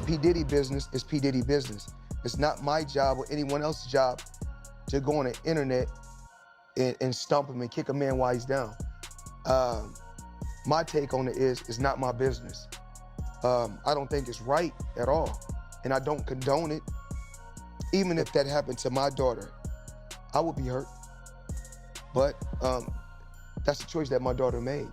P. Diddy business is P. Diddy business. It's not my job or anyone else's job to go on the internet and stump him and kick a man while he's down. My take on it is, it's not my business. I don't think it's right at all, and I don't condone it. Even if that happened to my daughter, I would be hurt. But that's the choice that my daughter made.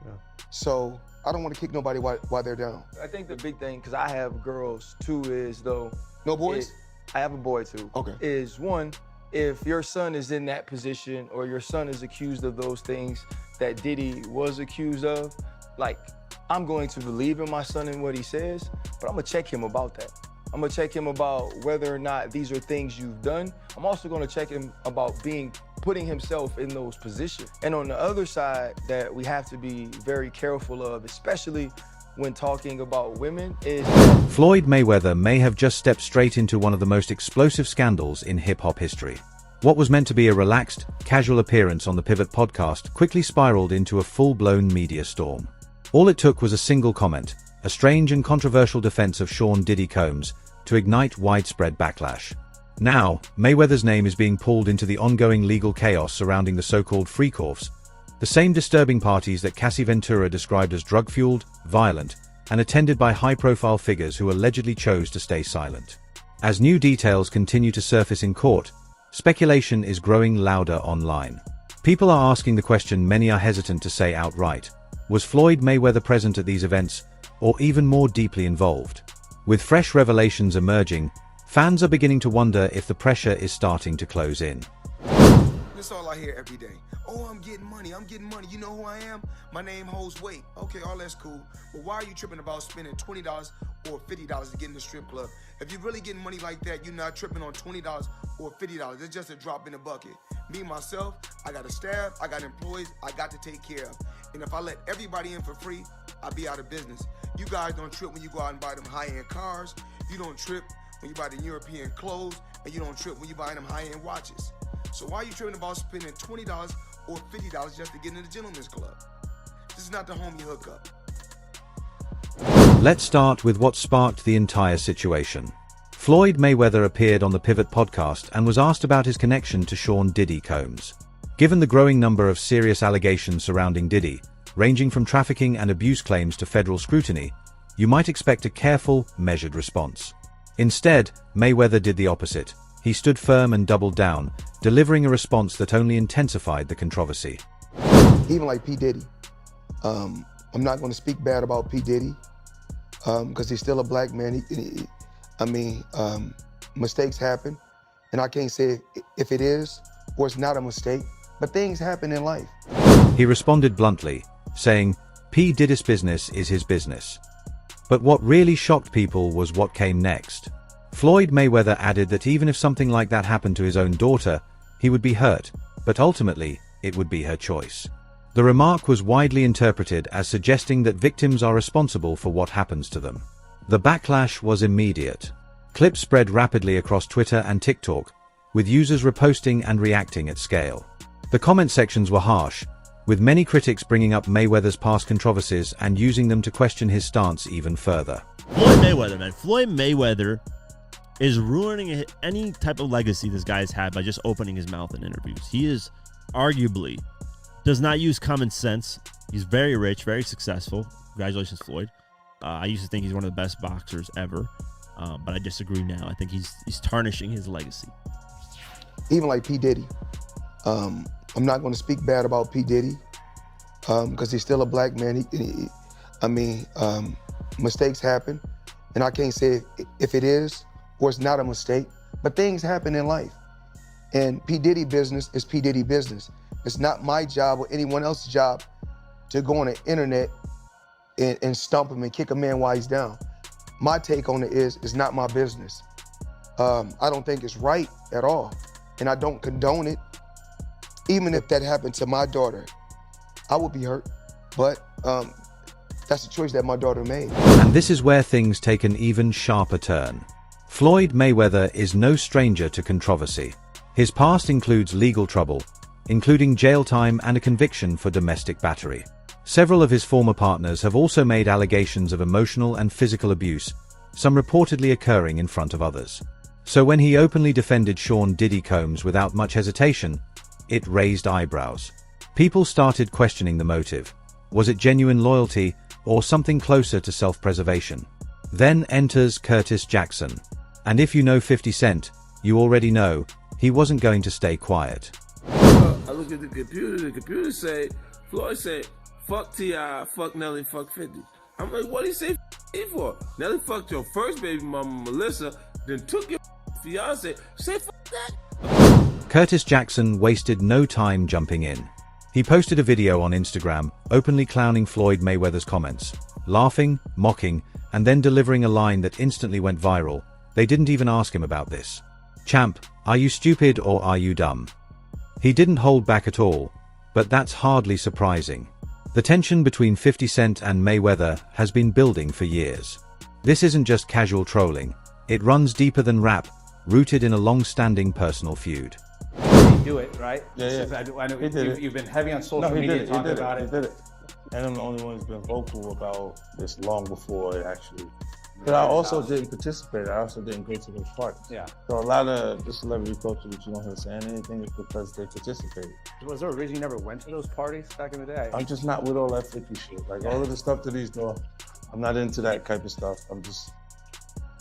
Yeah. So I don't want to kick nobody while they're down. I think the big thing, because I have girls too, is though. No boys? I have a boy too. Okay. Is one, if your son is in that position or your son is accused of those things that Diddy was accused of, like, I'm going to believe in my son and what he says, but I'm gonna check him about that. I'm gonna check him about whether or not these are things you've done. I'm also gonna check him about putting himself in those positions. And on the other side that we have to be very careful of, especially when talking about women, is Floyd Mayweather may have just stepped straight into one of the most explosive scandals in hip-hop history. What was meant to be a relaxed, casual appearance on the Pivot podcast quickly spiraled into a full-blown media storm. All it took was a single comment, a strange and controversial defense of Sean Diddy Combs, to ignite widespread backlash. Now, Mayweather's name is being pulled into the ongoing legal chaos surrounding the so-called Freakoffs, the same disturbing parties that Cassie Ventura described as drug-fueled, violent, and attended by high-profile figures who allegedly chose to stay silent. As new details continue to surface in court, speculation is growing louder online. People are asking the question many are hesitant to say outright: was Floyd Mayweather present at these events, or even more deeply involved? With fresh revelations emerging, fans are beginning to wonder if the pressure is starting to close in. That's all I hear every day. Oh, I'm getting money. You know who I am? My name holds weight. Okay, all that's cool. But why are you tripping about spending $20 or $50 to get in the strip club? If you're really getting money like that, you're not tripping on $20 or $50. It's just a drop in the bucket. Me, myself, I got a staff, I got employees, I got to take care of. And if I let everybody in for free, I'll be out of business. You guys don't trip when you go out and buy them high-end cars. You don't trip when you buy the European clothes, and you don't trip when you buy them high-end watches. So why are you tripping about spending $20 or $50 just to get in the gentleman's club? This is not the homie hookup. Let's start with what sparked the entire situation. Floyd Mayweather appeared on the Pivot podcast and was asked about his connection to Sean Diddy Combs. Given the growing number of serious allegations surrounding Diddy, ranging from trafficking and abuse claims to federal scrutiny, you might expect a careful, measured response. Instead, Mayweather did the opposite. He stood firm and doubled down, delivering a response that only intensified the controversy. Even like P. Diddy, I'm not going to speak bad about P. Diddy, because he's still a black man. Mistakes happen, and I can't say if it is or it's not a mistake, but things happen in life. He responded bluntly, saying, P. Diddy's business is his business. But what really shocked people was what came next. Floyd Mayweather added that even if something like that happened to his own daughter, he would be hurt, but ultimately, it would be her choice. The remark was widely interpreted as suggesting that victims are responsible for what happens to them. The backlash was immediate. Clips spread rapidly across Twitter and TikTok, with users reposting and reacting at scale. The comment sections were harsh, with many critics bringing up Mayweather's past controversies and using them to question his stance even further. Floyd Mayweather, man. Floyd Mayweather is ruining any type of legacy this guy's had by just opening his mouth in interviews. He is arguably does not use common sense. He's very rich, very successful. Congratulations, Floyd. I used to think he's one of the best boxers ever, but I disagree now. I think he's tarnishing his legacy. Even like P. Diddy, I'm not going to speak bad about P. Diddy, because he's still a black man. Mistakes happen, and I can't say if it is or it's not a mistake, but things happen in life. And P. Diddy business is P. Diddy business. It's not my job or anyone else's job to go on the internet and stump him and kick a man while he's down. My take on it is, it's not my business. I don't think it's right at all, and I don't condone it. Even if that happened to my daughter, I would be hurt, but that's the choice that my daughter made. And this is where things take an even sharper turn. Floyd Mayweather is no stranger to controversy. His past includes legal trouble, including jail time and a conviction for domestic battery. Several of his former partners have also made allegations of emotional and physical abuse, some reportedly occurring in front of others. So when he openly defended Sean Diddy Combs without much hesitation, it raised eyebrows. People started questioning the motive. Was it genuine loyalty or something closer to self-preservation? Then enters Curtis Jackson. And if you know 50 Cent, you already know he wasn't going to stay quiet. I look at the computer say, Floyd say, fuck T.I., fuck Nelly, fuck 50. I'm like, what did he say f for? Nelly fucked your first baby mama, Melissa, then took your fiance. Say fuck that. Curtis Jackson wasted no time jumping in. He posted a video on Instagram, openly clowning Floyd Mayweather's comments, laughing, mocking, and then delivering a line that instantly went viral. They didn't even ask him about this. Champ, are you stupid or are you dumb? He didn't hold back at all, but that's hardly surprising. The tension between 50 Cent and Mayweather has been building for years. This isn't just casual trolling. It runs deeper than rap, rooted in a long-standing personal feud. Do it, right? Yeah. I know you've been heavy on social media talking about it. He did it. And I'm the only one who's been vocal about this long before it actually. But I also didn't participate. I also didn't go to those parties. Yeah. So a lot of the celebrity culture that you don't hear saying anything is because they participated. Was there a reason you never went to those parties back in the day? I'm just not with all that 50 shit. Like all of the stuff that he's doing, I'm not into that type of stuff. I'm just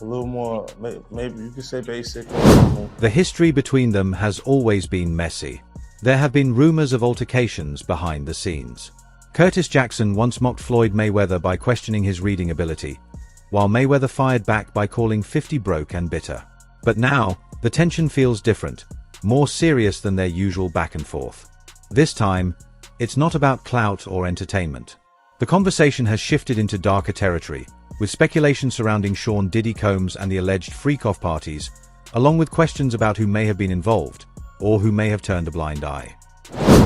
a little more, maybe you could say basic. The history between them has always been messy. There have been rumors of altercations behind the scenes. Curtis Jackson once mocked Floyd Mayweather by questioning his reading ability, while Mayweather fired back by calling 50 broke and bitter. But now, the tension feels different, more serious than their usual back and forth. This time, it's not about clout or entertainment. The conversation has shifted into darker territory, with speculation surrounding Sean Diddy Combs and the alleged freak-off parties, along with questions about who may have been involved, or who may have turned a blind eye.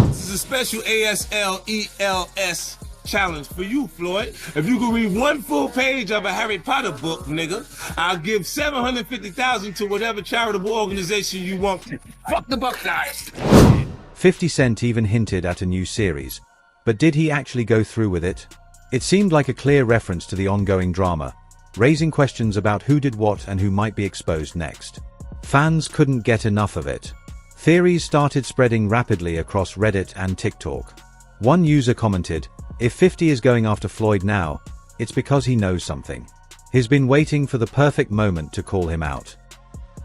This is a special ASLELS challenge for you, Floyd. If you can read one full page of a Harry Potter book, nigga, I'll give $750,000 to whatever charitable organization you want to. Fuck the Buckeyes. 50 Cent even hinted at a new series, but did he actually go through with it? It seemed like a clear reference to the ongoing drama, raising questions about who did what and who might be exposed next. Fans couldn't get enough of it. Theories started spreading rapidly across Reddit and TikTok. One user commented, "If 50 is going after Floyd now, it's because he knows something. He's been waiting for the perfect moment to call him out."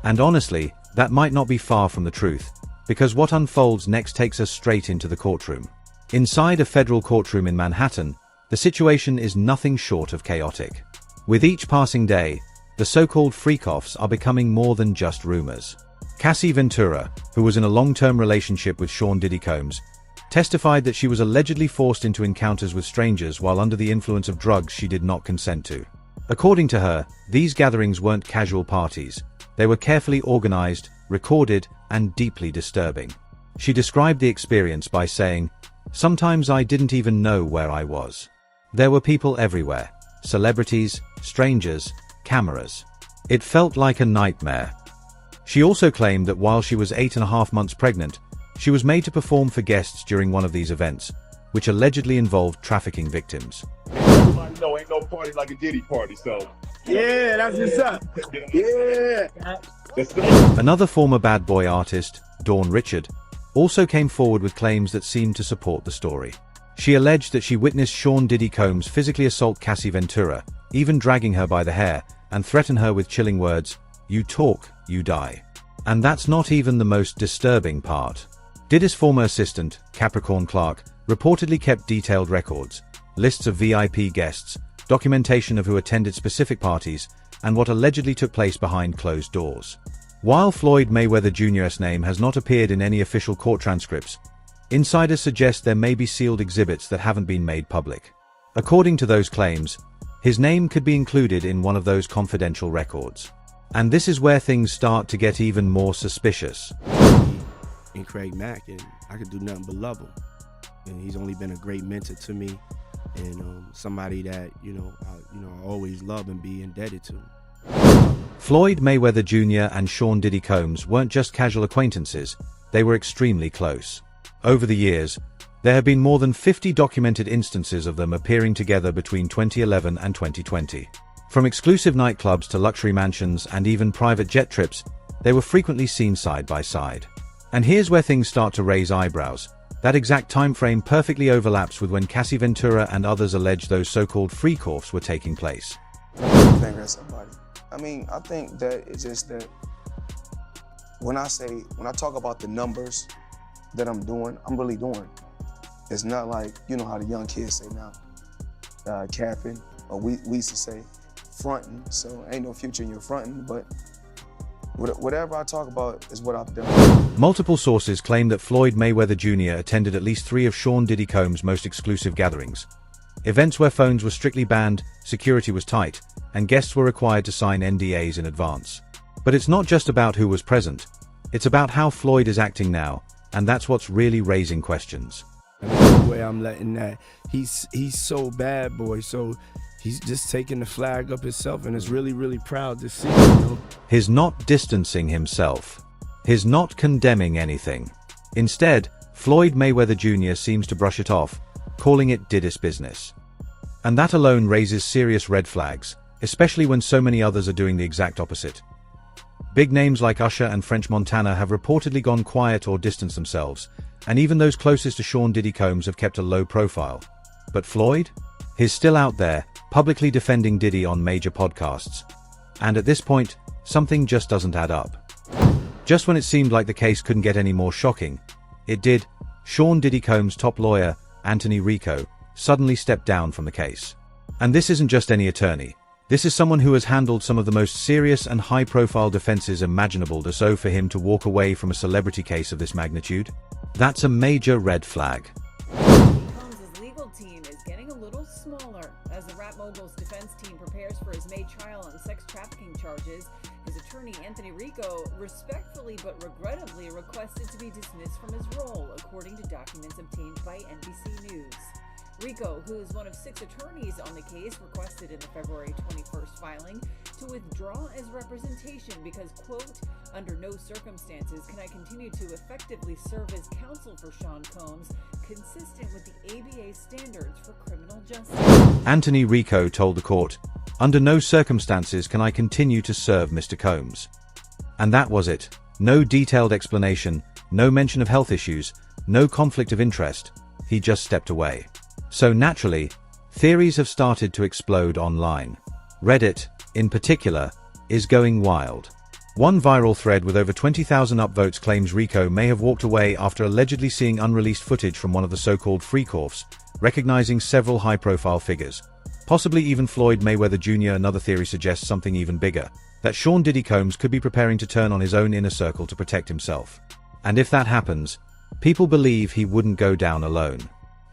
And honestly, that might not be far from the truth, because what unfolds next takes us straight into the courtroom. Inside a federal courtroom in Manhattan, the situation is nothing short of chaotic. With each passing day, the so-called freak-offs are becoming more than just rumors. Cassie Ventura, who was in a long-term relationship with Sean Diddy Combs, testified that she was allegedly forced into encounters with strangers while under the influence of drugs she did not consent to. According to her, these gatherings weren't casual parties. They were carefully organized, recorded, and deeply disturbing. She described the experience by saying, "Sometimes I didn't even know where I was. There were people everywhere, celebrities, strangers, cameras. It felt like a nightmare." She also claimed that while she was 8.5 months pregnant, she was made to perform for guests during one of these events, which allegedly involved trafficking victims. Everybody know ain't no party like a Diddy party, so. Yeah, that's what's up. Yeah. Another former Bad Boy artist, Dawn Richard, also came forward with claims that seemed to support the story. She alleged that she witnessed Sean Diddy Combs physically assault Cassie Ventura, even dragging her by the hair, and threaten her with chilling words, "You talk, you die." And that's not even the most disturbing part. Diddy's former assistant, Capricorn Clark, reportedly kept detailed records, lists of VIP guests, documentation of who attended specific parties, and what allegedly took place behind closed doors. While Floyd Mayweather Jr.'s name has not appeared in any official court transcripts, insiders suggest there may be sealed exhibits that haven't been made public. According to those claims, his name could be included in one of those confidential records. And this is where things start to get even more suspicious. And Craig Mack, and I could do nothing but love him. And he's only been a great mentor to me, and somebody that I always love and be indebted to. Floyd Mayweather Jr. and Sean Diddy Combs weren't just casual acquaintances, they were extremely close. Over the years, there have been more than 50 documented instances of them appearing together between 2011 and 2020. From exclusive nightclubs to luxury mansions and even private jet trips, they were frequently seen side by side. And here's where things start to raise eyebrows. That exact time frame perfectly overlaps with when Cassie Ventura and others allege those so-called freakoffs were taking place. Finger at somebody. I mean, I think that it's just that when I talk about the numbers that I'm doing, I'm really doing. It's not like, you know how the young kids say now, capping, or we used to say fronting, so ain't no future in your fronting, but whatever I talk about is what I've done. Multiple sources claim that Floyd Mayweather Jr. attended at least 3 of Sean Diddy Combs' most exclusive gatherings. Events where phones were strictly banned, security was tight, and guests were required to sign NDAs in advance. But it's not just about who was present. It's about how Floyd is acting now, and that's what's really raising questions. The way I'm letting that, he's so bad, boy, so he's just taking the flag up himself, and it's really, really proud to see, you know? He's not distancing himself. He's not condemning anything. Instead, Floyd Mayweather Jr. seems to brush it off, calling it Diddy's business. And that alone raises serious red flags, especially when so many others are doing the exact opposite. Big names like Usher and French Montana have reportedly gone quiet or distanced themselves, and even those closest to Sean Diddy Combs have kept a low profile. But Floyd? He's still out there, publicly defending Diddy on major podcasts. And at this point, something just doesn't add up. Just when it seemed like the case couldn't get any more shocking, it did. Sean Diddy Combs' top lawyer, Anthony Rico, suddenly stepped down from the case. And this isn't just any attorney. This is someone who has handled some of the most serious and high-profile defenses imaginable, so for him to walk away from a celebrity case of this magnitude, that's a major red flag. Combs' legal team is getting a little smaller. As the rap mogul's defense team prepares for his May trial on sex trafficking charges, his attorney Anthony Rico respectfully but regrettably requested to be dismissed from his role, according to documents obtained by NBC News. Rico, who is one of 6 attorneys on the case, requested in the February 21st filing to withdraw his representation because, quote, under no circumstances can I continue to effectively serve as counsel for Sean Combs, consistent with the ABA standards for criminal justice. Anthony Rico told the court, under no circumstances can I continue to serve Mr. Combs. And that was it. No detailed explanation, no mention of health issues, no conflict of interest. He just stepped away. So naturally, theories have started to explode online. Reddit, in particular, is going wild. One viral thread with over 20,000 upvotes claims Rico may have walked away after allegedly seeing unreleased footage from one of the so-called freakoffs, recognizing several high-profile figures. Possibly even Floyd Mayweather Jr. Another theory suggests something even bigger, that Sean Diddy Combs could be preparing to turn on his own inner circle to protect himself. And if that happens, people believe he wouldn't go down alone.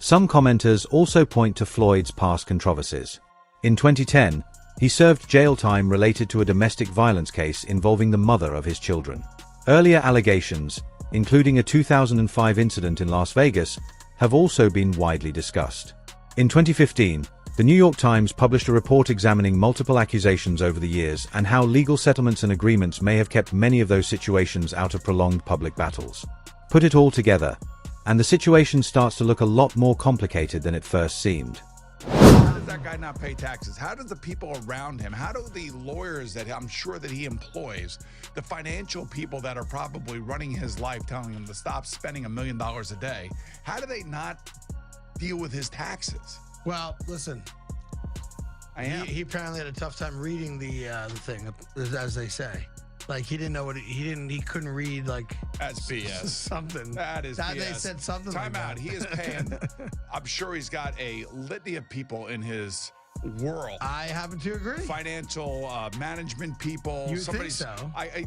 Some commenters also point to Floyd's past controversies. In 2010, he served jail time related to a domestic violence case involving the mother of his children. Earlier allegations, including a 2005 incident in Las Vegas, have also been widely discussed. In 2015, the New York Times published a report examining multiple accusations over the years and how legal settlements and agreements may have kept many of those situations out of prolonged public battles. Put it all together, and the situation starts to look a lot more complicated than it first seemed. How does that guy not pay taxes? How do the people around him, how do the lawyers that I'm sure that he employs, the financial people that are probably running his life, telling him to stop spending $1 million a day, how do they not deal with his taxes? Well, listen, he apparently had a tough time reading the thing, as they say. Like he didn't know what he couldn't read, like that's BS. Something. That is BS. They said something. Time like out. that. He is paying. I'm sure he's got a litany of people in his world. I happen to agree. Financial management people. You think so?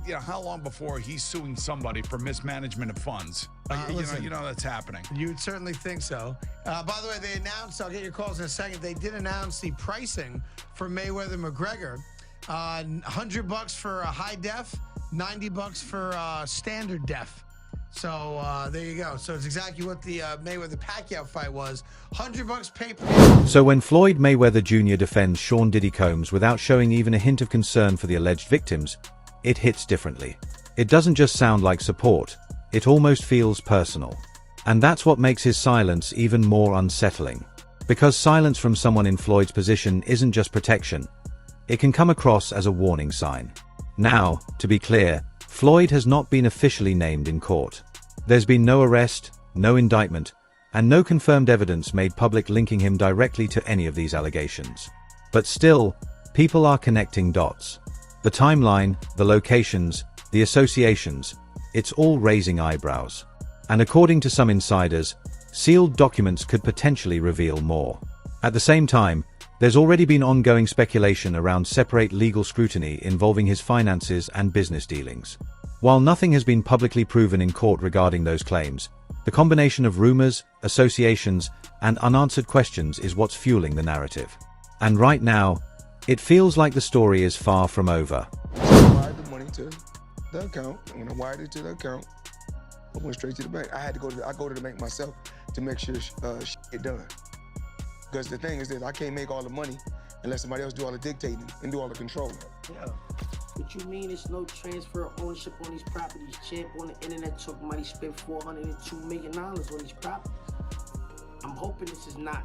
You know, how long before he's suing somebody for mismanagement of funds? You know that's happening. You'd certainly think so. By the way, they announced. I'll get your calls in a second. They did announce the pricing for Mayweather McGregor. $100 for a high def, $90 for standard def. So there you go. So it's exactly what the Mayweather Pacquiao fight was. $100 pay-per-view. So when Floyd Mayweather Jr. defends Sean Diddy Combs without showing even a hint of concern for the alleged victims, it hits differently. It doesn't just sound like support, it almost feels personal. And that's what makes his silence even more unsettling. Because silence from someone in Floyd's position isn't just protection, it can come across as a warning sign. Now, to be clear, Floyd has not been officially named in court. There's been no arrest, no indictment, and no confirmed evidence made public linking him directly to any of these allegations. But still, people are connecting dots. The timeline, the locations, the associations, it's all raising eyebrows. And according to some insiders, sealed documents could potentially reveal more. At the same time, there's already been ongoing speculation around separate legal scrutiny involving his finances and business dealings. While nothing has been publicly proven in court regarding those claims, the combination of rumors, associations, and unanswered questions is what's fueling the narrative. And right now, it feels like the story is far from over. I wired the money to the account, and when I wired it to the account, I went straight to the bank. I go to the bank myself to make sure shit get done. Because the thing is that I can't make all the money unless somebody else do all the dictating and do all the controlling. Yeah. What you mean it's no transfer of ownership on these properties? Champ on the internet talking about he spent $402 million on these properties. I'm hoping this is not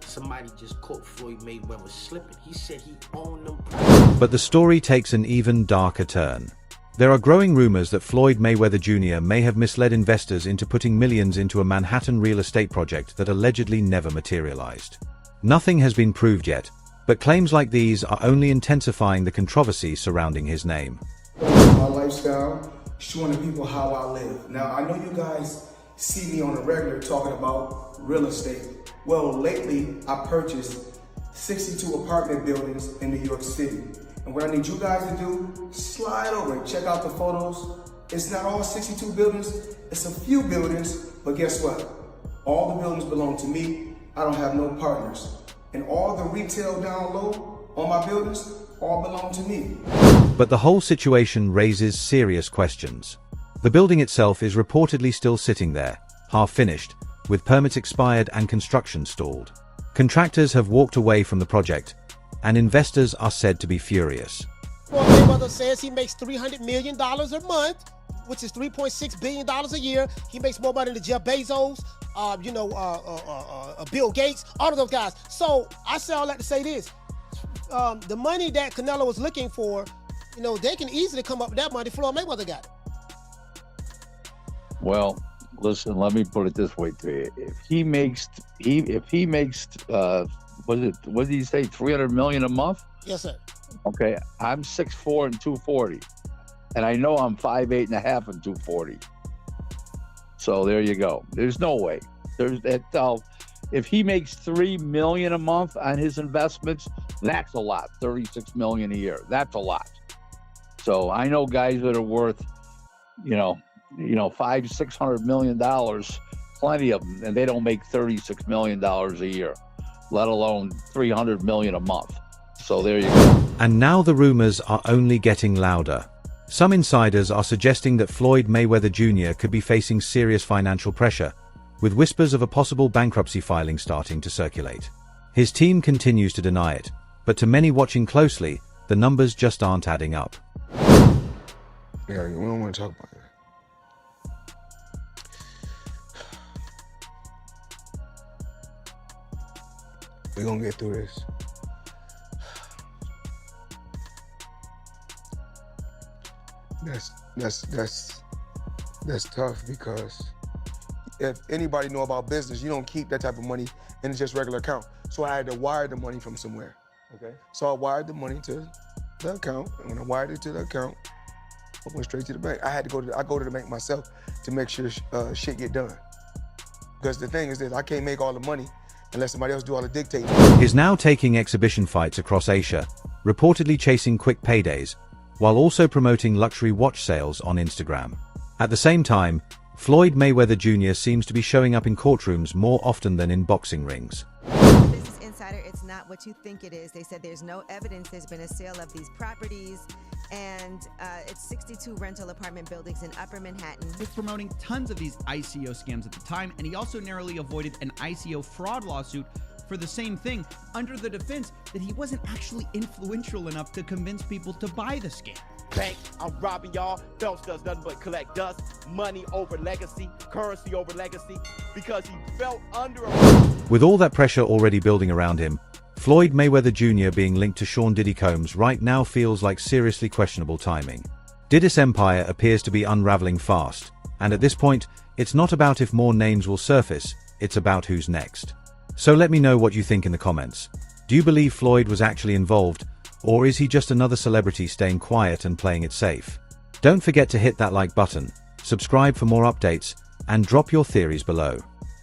somebody just caught Floyd Mayweather slipping. He said he owned them properties. But the story takes an even darker turn. There are growing rumors that Floyd Mayweather Jr. may have misled investors into putting millions into a Manhattan real estate project that allegedly never materialized. Nothing has been proved yet, but claims like these are only intensifying the controversy surrounding his name. My lifestyle, showing the people how I live. Now, I know you guys see me on a regular talking about real estate. Well, lately, I purchased 62 apartment buildings in New York City. And what I need you guys to do, slide over and check out the photos. It's not all 62 buildings, it's a few buildings, but guess what? All the buildings belong to me. I don't have no partners. And all the retail down low on my buildings all belong to me. But the whole situation raises serious questions. The building itself is reportedly still sitting there, half finished, with permits expired and construction stalled. Contractors have walked away from the project, and investors are said to be furious. Floyd Mayweather says he makes $300 million a month, which is $3.6 billion a year. He makes more money than Jeff Bezos, Bill Gates, all of those guys. So I say all that to say this. The money that Canelo was looking for, they can easily come up with that money. Floyd Mayweather got it. Well, listen, let me put it this way to you. If he makes what did he say, 300 million a month? Yes, sir. Okay, I'm 6'4" and 240. And I know I'm 5'8" and a half and 240. So there you go. There's no way. If he makes $3 million a month on his investments, that's a lot. 36 million a year. That's a lot. So I know guys that are worth, $500-600 million, plenty of them, and they don't make $36 million a year, let alone 300 million a month. So there you go. And now the rumors are only getting louder. Some insiders are suggesting that Floyd Mayweather Jr. could be facing serious financial pressure, with whispers of a possible bankruptcy filing starting to circulate. His team continues to deny it, but to many watching closely, the numbers just aren't adding up. Yeah, we don't want to talk about that. We're gonna get through this. That's tough, because if anybody know about business, you don't keep that type of money in just regular account. So I had to wire the money from somewhere. Okay. So I wired the money to the account, and when I wired it to the account, I went straight to the bank. I go to the bank myself to make sure shit get done. Because the thing is that I can't make all the money unless somebody else do all the dictating. He's now taking exhibition fights across Asia, reportedly chasing quick paydays, while also promoting luxury watch sales on Instagram. At the same time, Floyd Mayweather Jr. seems to be showing up in courtrooms more often than in boxing rings. Business Insider, it's not what you think it is. They said there's no evidence there's been a sale of these properties, and it's 62 rental apartment buildings in Upper Manhattan. He was promoting tons of these ICO scams at the time, and he also narrowly avoided an ICO fraud lawsuit for the same thing, under the defense that he wasn't actually influential enough to convince people to buy the scam. Bank, I'm robbing y'all. Phelps does nothing but collect dust, money over legacy, currency over legacy, because he felt under a... With all that pressure already building around him, Floyd Mayweather Jr. being linked to Sean Diddy Combs right now feels like seriously questionable timing. Diddy's empire appears to be unraveling fast, and at this point, it's not about if more names will surface, it's about who's next. So let me know what you think in the comments. Do you believe Floyd was actually involved, or is he just another celebrity staying quiet and playing it safe? Don't forget to hit that like button, subscribe for more updates, and drop your theories below.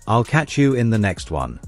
I'll catch you in the next one.